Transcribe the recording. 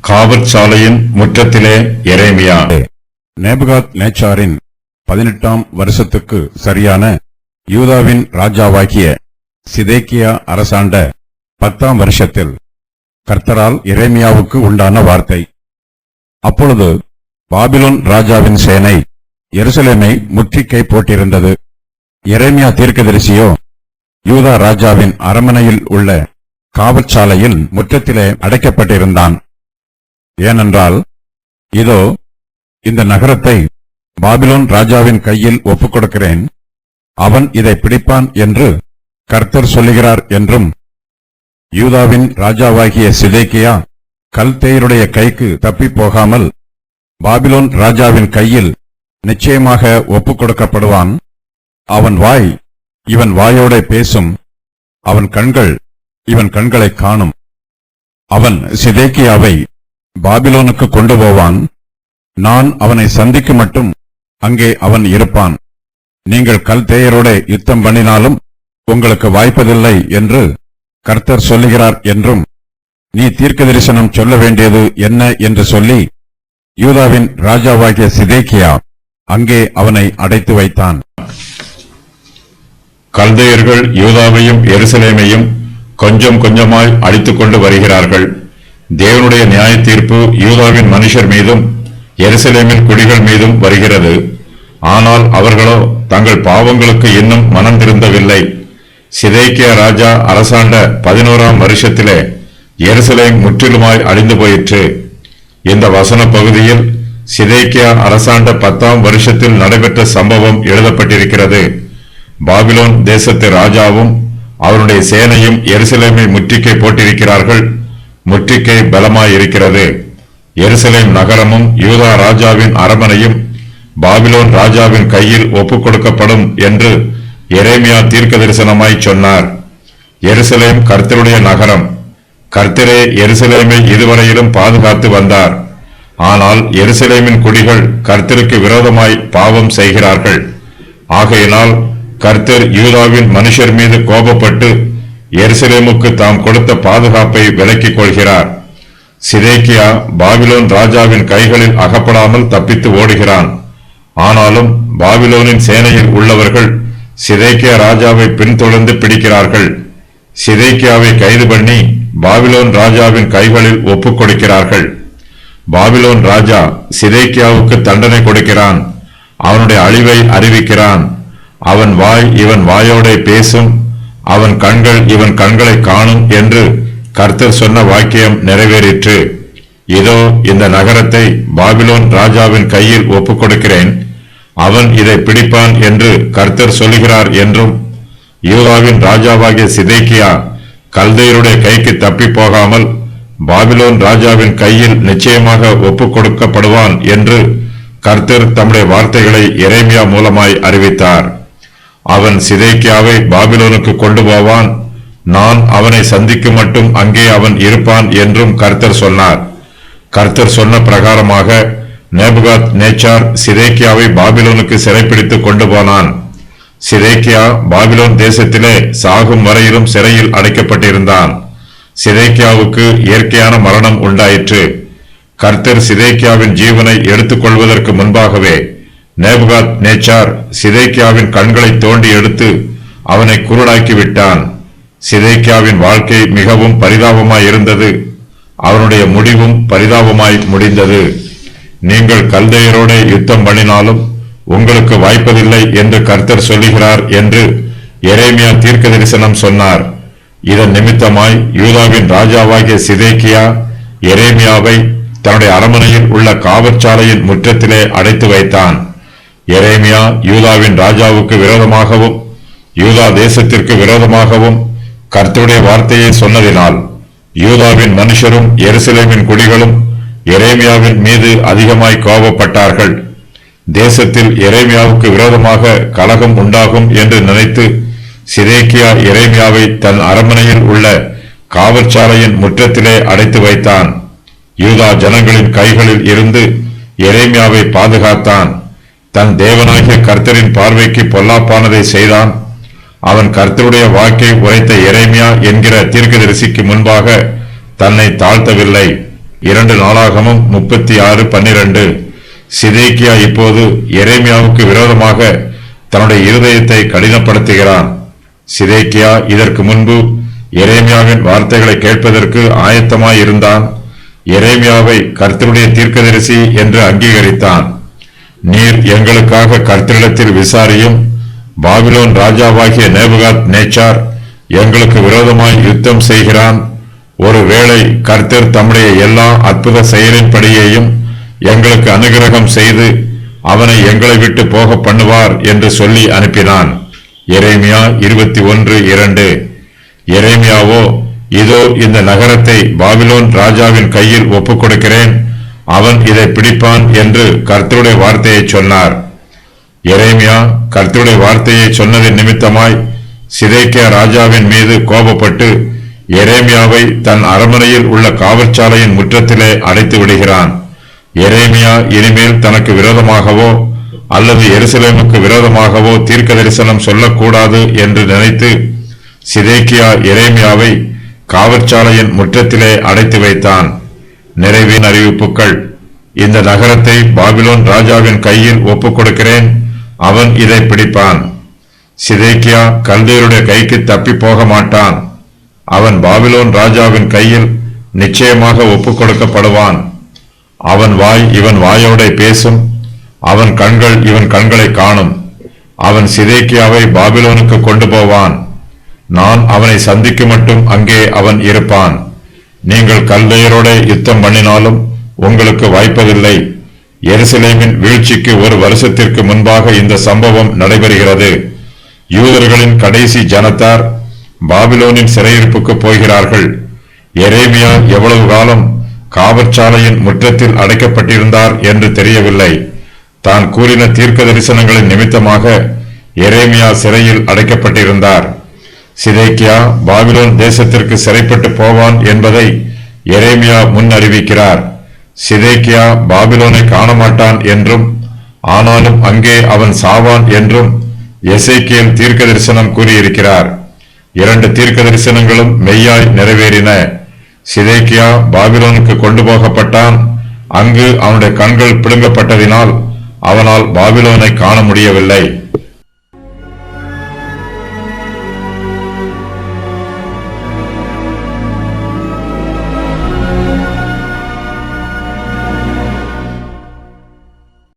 காவற்சாலையின் முற்றத்திலே எரேமியா. நேபுகாத் நேச்சாரின் 18ஆம் வருஷத்துக்கு சரியான யூதாவின் ராஜாவாகிய சிதேக்கியா அரசாண்ட 10ஆம் வருஷத்தில் கர்த்தரால் எரேமியாவுக்கு உண்டான வார்த்தை. அப்பொழுது பாபிலோன் ராஜாவின் சேனை எருசலேமை முற்றுகை போட்டிருந்தது. எரேமியா தீர்க்கதரிசியோ யூதா ராஜாவின் அரமனையில் உள்ள காவற்சாலையில் முற்றத்திலே அடைக்கப்பட்டிருந்தான். ஏனென்றால் இதோ இந்த நகரத்தை பாபிலோன் ராஜாவின் கையில் ஒப்புக் கொடுக்கிறேன், அவன் இதை பிடிப்பான் என்று கர்த்தர் சொல்லுகிறார் என்றும், யூதாவின் ராஜாவாகிய சிதேக்கியா கல்தேயருடைய கைக்கு தப்பிப் போகாமல் பாபிலோன் ராஜாவின் கையில் நிச்சயமாக ஒப்புக் கொடுக்கப்படுவான். அவன் வாய் இவன் வாயோட பேசும், அவன் கண்கள் இவன் கண்களை காணும். அவன் சிதேக்கியாவை பாபிலோனுக்கு கொண்டு போவான், நான் அவனை சந்திக்க மட்டும் அங்கே அவன் இருப்பான். நீங்கள் கல்தேயரோட யுத்தம் பண்ணினாலும் உங்களுக்கு வாய்ப்பதில்லை என்று கர்த்தர் சொல்லுகிறார் என்றும், நீ தீர்க்க தரிசனம் சொல்ல வேண்டியது என்ன என்று சொல்லி யூதாவின் ராஜாவாகிய சிதேக்கியா அங்கே அவனை அடைத்து வைத்தான். கல்தேயர்கள் யூதாவையும் எருசலேமையும் கொஞ்சம் கொஞ்சமாய் அழித்துக் கொண்டு வருகிறார்கள். தேவனுடைய நியாய தீர்ப்பு யூதாவின் மனுஷர் மீதும் எருசலேமின் குடிகள் மீதும் வருகிறது. ஆனால் அவர்களோ தங்கள் பாவங்களுக்கு இன்னும் மனம் திருந்தவில்லை. சிதேக்கியா ராஜா அரசாண்ட 11ஆம் வருஷத்திலே எருசலேம் முற்றிலுமாய் அழிந்து போயிற்று. இந்த வசன பகுதியில் சிதேக்கியா அரசாண்ட 10ஆம் வருஷத்தில் நடைபெற்ற சம்பவம் எழுதப்பட்டிருக்கிறது. பாபிலோன் தேசத்து ராஜாவும் அவருடைய சேனையும் எருசலேமை முற்றுகை போட்டிருக்கிறார்கள். முற்றுகை பலமாயிருக்கிறது. எருசலேம் நகரமும் யூதா ராஜாவின் அரமனையும் பாபிலோன் ராஜாவின் கையில் ஒப்புக் கொடுக்கப்படும் என்று எரேமியா தீர்க்க தரிசனமாய் சொன்னார். எருசலேம் கர்த்தருடைய நகரம். கர்த்தரே எருசலேமை இதுவரையிலும் பாதுகாத்து வந்தார். ஆனால் எருசலேமின் குடிகள் கர்த்தருக்கு விரோதமாய் பாவம் செய்கிறார்கள். ஆகையினால் கர்த்தர் யூதாவின் மனுஷர் மீது கோபப்பட்டு எருசலேமுக்கு தாம் கொடுத்த பாதுகாப்பை விலக்கிக் கொள்கிறார். சிதேக்கியா பாபிலோன் ராஜாவின் கைகளில் அகப்படாமல் தப்பித்து ஓடுகிறான். ஆனாலும் பாபிலோனின் சேனையில் உள்ளவர்கள் சிதேக்கியா ராஜாவை பின்தொடர்ந்து பிடிக்கிறார்கள். சிதேக்கியாவை கைது பண்ணி பாபிலோன் ராஜாவின் கைகளில் ஒப்புக் கொடுக்கிறார்கள். பாபிலோன் ராஜா சிதேக்கியாவுக்கு தண்டனை கொடுக்கிறான். அவனுடைய அழிவை அறிவிக்கிறான். அவன் வாய் இவன் வாயோட பேசும், அவன் கண்கள் இவன் கண்களை காணும் என்று கர்த்தர் சொன்ன வாக்கியம் நிறைவேறிற்று. இதோ இந்த நகரத்தை பாபிலோன் ராஜாவின் கையில் ஒப்புக் கொடுக்கிறேன், அவன் இதை பிடிப்பான் என்று கர்த்தர் சொல்லுகிறார் என்றும், யூதாவின் ராஜாவாகிய சிதேக்கியா கல்தேயருடைய கைக்கு தப்பி போகாமல் பாபிலோன் ராஜாவின் கையில் நிச்சயமாக ஒப்புக் கொடுக்கப்படுவான் என்று கர்த்தர் தம்முடைய வார்த்தைகளை எரேமியா மூலமாய் அறிவித்தார். அவன் சிதேக்கியாவை பாபிலோனுக்கு கொண்டு போவான், நான் அவனை சந்திக்கும் மட்டும் அங்கே அவன் இருப்பான் என்றும் கர்த்தர் சொன்னார். கர்த்தர் சொன்ன பிரகாரமாக நேபுகாத் நேச்சார் சிதேக்கியாவை பாபிலோனுக்கு சிறைப்பிடித்து கொண்டு போனான். சிதேக்கியா பாபிலோன் தேசத்திலே சாகும் வரையிலும் சிறையில் அடைக்கப்பட்டிருந்தான். சிதேக்கியாவுக்கு இயற்கையான மரணம் உண்டாயிற்று. கர்த்தர் சிதேக்கியாவின் ஜீவனை எடுத்துக் கொள்வதற்கு முன்பாகவே நேபுகாத் நேச்சார் சிதேக்கியாவின் கண்களை தோண்டி எடுத்து அவனை குருடாக்கி விட்டான். சிதேக்கியாவின் வாழ்க்கை மிகவும் பரிதாபமாய் இருந்தது. அவனுடைய முடிவும் பரிதாபமாய் முடிந்தது. நீங்கள் கல்தேயரோட யுத்தம் பண்ணினாலும் உங்களுக்கு வாய்ப்பதில்லை என்று கர்த்தர் சொல்லுகிறார் என்று எரேமியா தீர்க்க தரிசனம் சொன்னார். இதன் நிமித்தமாய் யூதாவின் ராஜாவாகிய சிதேக்கியா எரேமியாவை தன்னுடைய அரமனையில் உள்ள காவற்சாலையின் முற்றத்திலே அடைத்து வைத்தான். எரேமியா யூதாவின் ராஜாவுக்கு விரோதமாகவும் யூதா தேசத்திற்கு விரோதமாகவும் கர்த்தருடைய வார்த்தையை சொன்னதினால் யூதாவின் மனுஷரும் எருசலேமின் குடிகளும் எரேமியாவின் மீது அதிகமாய் கோபப்பட்டார்கள். தேசத்தில் எரேமியாவுக்கு விரோதமாக கலகம் உண்டாகும் என்று நினைத்து சிதேக்கியா எரேமியாவை தன் அரமனையில் உள்ள காவற்சாலையின் முற்றத்திலே அடைத்து வைத்தான். யூதா ஜனங்களின் கைகளில் இருந்து எரேமியாவை பாதுகாத்தான். தன் தேவனாகிய கர்த்தரின் பார்வைக்கு பொல்லாப்பானதை செய்தான். அவன் கர்த்தருடைய வாக்கை உரைத்த எரேமியா என்கிற தீர்க்கதரிசிக்கு முன்பாக தன்னை தாழ்த்தவில்லை. 2 நாளாகமம் 36:12. சிதேக்கியா இப்போது எரேமியாவுக்கு விரோதமாக தன்னுடைய இருதயத்தை கடினப்படுத்துகிறான். சிதேக்கியா இதற்கு முன்பு எரேமியாவின் வார்த்தைகளை கேட்பதற்கு ஆயத்தமாயிருந்தான். எரேமியாவை கர்த்தருடைய தீர்க்கதரிசி என்று அங்கீகரித்தான். நீர் எங்களுக்காக கர்த்தரிடத்தில் விசாரியும், பாபிலோன் ராஜாவாகிய நேபுகாத் நேச்சார் எங்களுக்கு விரோதமாய் யுத்தம் செய்கிறான். ஒருவேளை கர்த்தர் தம்முடைய எல்லா அற்புத செயலின்படியையும் எங்களுக்கு அனுகிரகம் செய்து அவனை எங்களை விட்டு போக பண்ணுவார் என்று சொல்லி அனுப்பினான். எரேமியா 21:2. எரேமியாவோ, இதோ இந்த நகரத்தை பாபிலோன் ராஜாவின் கையில் ஒப்புக் கொடுக்கிறேன், அவன் இதை பிடிப்பான் என்று கர்த்தருடைய வார்த்தையை சொன்னார். எரேமியா கர்த்தருடைய வார்த்தையை சொன்னதின் நிமித்தமாய் சிதேக்கியா ராஜாவின் மீது கோபப்பட்டு எரேமியாவை தன் அரண்மனையில் உள்ள காவற்சாலையின் முற்றத்திலே அடைத்து விடுகிறான். எரேமியா இனிமேல் தனக்கு விரோதமாகவோ அல்லது எருசலேமுக்கு விரோதமாகவோ தீர்க்க தரிசனம் சொல்லக்கூடாது என்று நினைத்து சிதேக்கியா எரேமியாவை காவற்சாலையின் முற்றத்திலே அடைத்து வைத்தான். நிறைவின் அறிவிப்புகள். இந்த நகரத்தை பாபிலோன் ராஜாவின் கையில் ஒப்புக் கொடுக்கிறேன், அவன் இதை பிடிப்பான். சிதேக்கியா கல்தேயருடைய கைக்கு தப்பி போக மாட்டான். அவன் பாபிலோன் ராஜாவின் கையில் நிச்சயமாக ஒப்புக் கொடுக்கப்படுவான். அவன் வாய் இவன் வாயோட பேசும், அவன் கண்கள் இவன் கண்களை காணும். அவன் சிதேக்கியாவை பாபிலோனுக்கு கொண்டு போவான். நான் அவனை சந்திக்க மட்டும் அங்கே அவன் இருப்பான். நீங்கள் கல்தேயரோட யுத்தம் பண்ணினாலும் உங்களுக்கு வாய்ப்பதில்லை. எருசலேமின் வீழ்ச்சிக்கு 1 வருஷத்திற்கு முன்பாக இந்த சம்பவம் நடைபெறுகிறது. யூதர்களின் கடைசி ஜனத்தார் பாபிலோனின் சிறையிருப்புக்கு போகிறார்கள். எரேமியா எவ்வளவு காலம் காவற்சாலையின் முற்றத்தில் அடைக்கப்பட்டிருந்தார் என்று தெரியவில்லை. தான் கூறின தீர்க்க தரிசனங்களின் நிமித்தமாக எரேமியா சிறையில் அடைக்கப்பட்டிருந்தார். சிதேக்கியா பாபிலோன் தேசத்திற்கு சிறைப்பட்டு போவான் என்பதை எரேமியா முன் அறிவிக்கிறார். சிதேக்கியா பாபிலோனை காணமாட்டான் என்றும், ஆனாலும் அங்கே அவன் சாவான் என்றும் எசேக்கியேல் தீர்க்க தரிசனம் கூறியிருக்கிறார். 2 தீர்க்க தரிசனங்களும் மெய்யாய் நிறைவேறின. சிதேக்கியா பாபிலோனுக்கு கொண்டு போகப்பட்டான். அங்கு அவனுடைய கண்கள் பிடுங்கப்பட்டதினால் அவனால் பாபிலோனை காண முடியவில்லை.